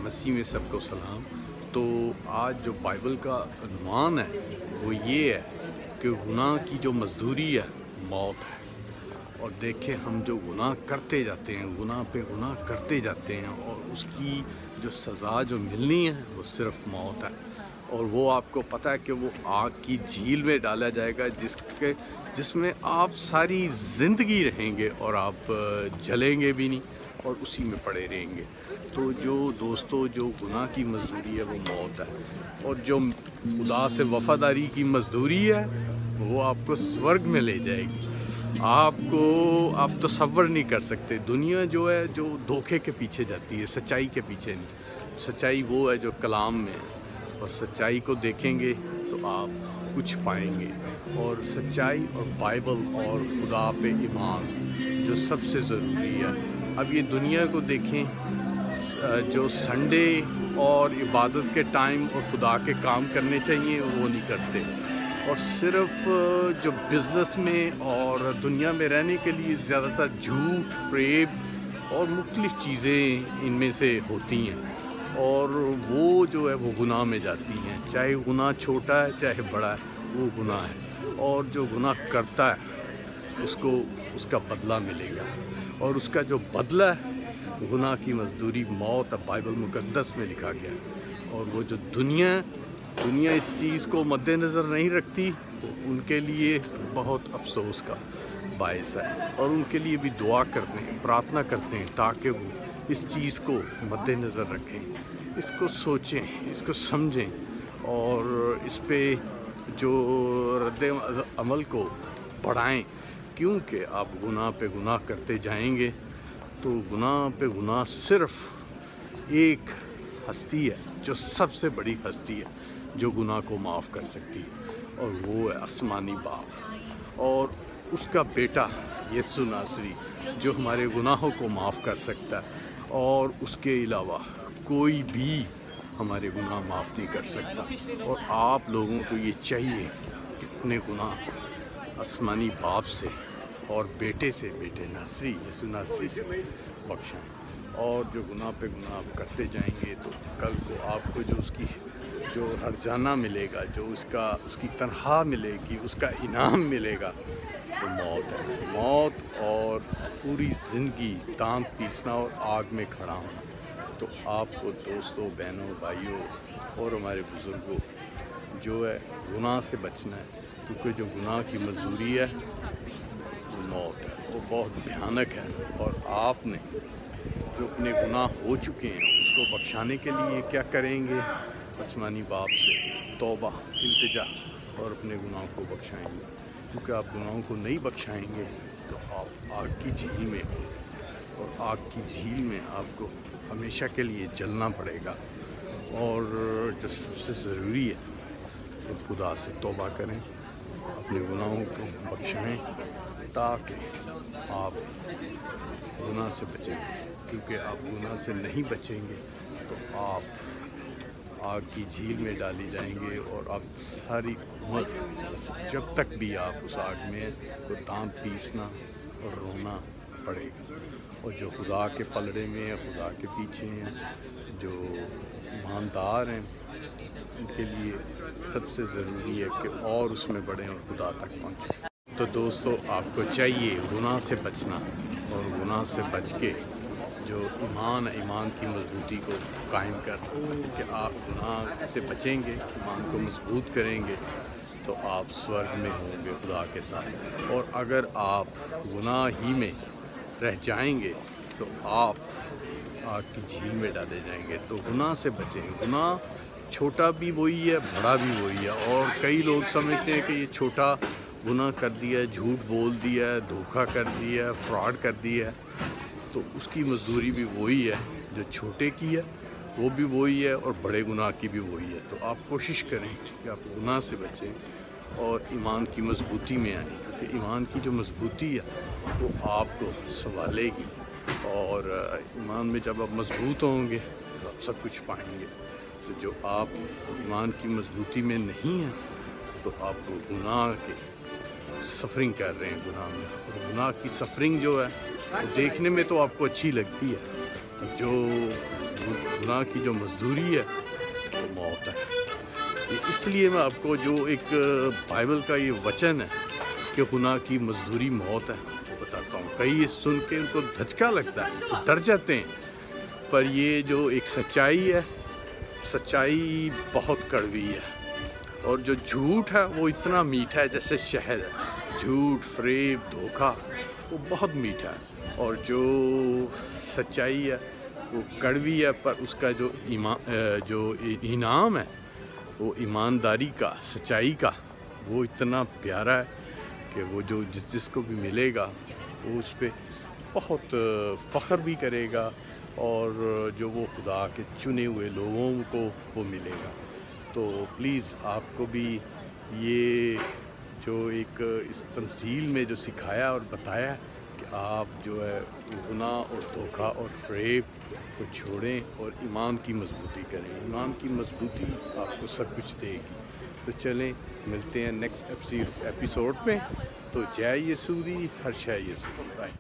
मसीह में सबको सलाम। तो आज जो बाइबल का अनुमान है वो ये है कि गुनाह की जो मजदूरी है मौत है। और देखें, हम जो गुनाह करते जाते हैं, गुनाह पे गुनाह करते जाते हैं, और उसकी जो सज़ा जो मिलनी है वो सिर्फ मौत है। और वो आपको पता है कि वो आग की झील में डाला जाएगा जिसमें आप सारी ज़िंदगी रहेंगे और आप जलेंगे भी नहीं और उसी में पड़े रहेंगे। तो जो दोस्तों, जो गुनाह की मजदूरी है वो मौत है, और जो खुदा से वफ़ादारी की मजदूरी है वो आपको स्वर्ग में ले जाएगी। आप तसव्वुर नहीं कर सकते। दुनिया जो है, जो धोखे के पीछे जाती है, सच्चाई के पीछे नहीं। सच्चाई वो है जो कलाम में है, और सच्चाई को देखेंगे तो आप कुछ पाएंगे। और सच्चाई और बाइबल और खुदा पे ईमान जो सबसे ज़रूरी है। अब ये दुनिया को देखें, जो संडे और इबादत के टाइम और खुदा के काम करने चाहिए वो नहीं करते, और सिर्फ जो बिज़नेस में और दुनिया में रहने के लिए ज़्यादातर झूठ, फ़रेब और मुख्तलिफ़ चीज़ें इनमें से होती हैं, और वो जो है वो गुनाह में जाती हैं। चाहे गुनाह छोटा है चाहे बड़ा है, वो गुनाह है। और जो गुनाह करता है उसको उसका बदला मिलेगा, और उसका जो बदला है गुनाह की मजदूरी मौत है, बाइबल मुकद्दस में लिखा गया है। और वो जो दुनिया इस चीज़ को मद्देनज़र नहीं रखती, उनके लिए बहुत अफसोस का बायस है, और उनके लिए भी दुआ करते हैं, प्रार्थना करते हैं ताकि वो इस चीज़ को मद्देनज़र रखें, इसको सोचें, इसको समझें, और इस पे जो रद्द अमल को बढ़ाएं। क्योंकि आप गुनाह पे गुनाह करते जाएंगे तो गुनाह पे गुनाह सिर्फ एक हस्ती है जो सबसे बड़ी हस्ती है जो गुनाह को माफ़ कर सकती है, और वो है आसमानी बाप और उसका बेटा यीशु नासरी, जो हमारे गुनाहों को माफ़ कर सकता है। और उसके अलावा कोई भी हमारे गुनाह माफ़ नहीं कर सकता। और आप लोगों को ये चाहिए कि अपने गुनाह आसमानी बाप से और बेटे से, बेटे नासरी यीशु नासरी से बख्शाएं। और जो गुनाह पे गुनाह आप करते जाएंगे तो कल को आपको जो उसकी जो हर्जाना मिलेगा, जो उसकी तनख्वाह मिलेगी, उसका इनाम मिलेगा, वो मौत है। मौत और पूरी ज़िंदगी दांत पीसना और आग में खड़ा होना। तो आपको दोस्तों, बहनों, भाइयों और हमारे बुज़ुर्गों जो है गुनाह से बचना है, क्योंकि जो गुनाह की मजदूरी है वो मौत है, वो बहुत भयानक है। और आपने जो अपने गुनाह हो चुके हैं उसको बख्शाने के लिए क्या करेंगे? आसमानी बाप से तौबा, इल्तिजा और अपने गुनाहों को बख्शाएंगे। क्योंकि आप गुनाहों को नहीं बख्शाएंगे तो आप आग की झील में हो, और आग की झील में आपको हमेशा के लिए जलना पड़ेगा। और जो सबसे ज़रूरी है तो खुदा से तौबा करें, अपने गुनाहों को बख्शाएं ताकि आप गुनाह से बचेंगे। क्योंकि आप गुनाह से नहीं बचेंगे तो आप आग की झील में डाली जाएंगे, और आप सारी उम्र जब तक भी आप उस आग में तो दांत पीसना और रोना पड़ेगा। और जो खुदा के पलड़े में है, खुदा के पीछे हैं, जो ईमानदार हैं, उनके लिए सबसे ज़रूरी है कि और उसमें बढ़ें और खुदा तक पहुँचें। तो दोस्तों, आपको चाहिए गुनाह से बचना, और गुनाह से बच के जो ईमान की मजबूती को कायम करना। कि आप गुनाह से बचेंगे, ईमान को मजबूत करेंगे तो आप स्वर्ग में होंगे खुदा के साथ। और अगर आप गुनाह ही में रह जाएंगे तो आप आग की झील में डाले जाएंगे। तो गुनाह से बचें। गुनाह छोटा भी वही है, बड़ा भी वही है। और कई लोग समझते हैं कि ये छोटा गुनाह कर दिया है, झूठ बोल दिया है, धोखा कर दिया है, फ्रॉड कर दिया है, तो उसकी मजदूरी भी वही है। जो छोटे की है वो भी वही है, और बड़े गुनाह की भी वही है। तो आप कोशिश करें कि आप गुनाह से बचें और ईमान की मजबूती में आएँ, क्योंकि ईमान की जो मजबूती है वो आपको संभालेगी। और ईमान में जब आप मजबूत होंगे तो आप सब कुछ पाएंगे। तो जो आप ईमान की मजबूती में नहीं हैं तो आप गुनाह के सफरिंग कर रहे हैं गुनाह में। और गुनाह की सफरिंग जो है वो देखने में तो आपको अच्छी लगती है, जो गुनाह की जो मजदूरी है वो मौत है। ये इसलिए मैं आपको जो एक बाइबल का ये वचन है कि गुनाह की मजदूरी मौत है वो बताता हूँ। कई ये सुन के उनको धचका लगता है, तो डर जाते हैं, पर ये जो एक सच्चाई है, सच्चाई बहुत कड़वी है। और जो झूठ है वो इतना मीठा है जैसे शहद है। झूठ, फरेब, धोखा वो बहुत मीठा है, और जो सच्चाई है वो कड़वी है, पर उसका जो इनाम है वो ईमानदारी का, सच्चाई का, वो इतना प्यारा है कि वो जो जिसको भी मिलेगा वो उस पर बहुत फ़ख्र भी करेगा, और जो वो खुदा के चुने हुए लोगों को वो मिलेगा। तो प्लीज़ आपको भी ये जो एक इस तमसील में जो सिखाया और बताया कि आप जो है गुनाह और धोखा और फरेब को छोड़ें और ईमान की मजबूती करें। ईमान की मजबूती आपको सब कुछ देगी। तो चलें, मिलते हैं नेक्स्ट एपिसोड में। तो जय यीशु दी, हर शय यीशु दी। बाय।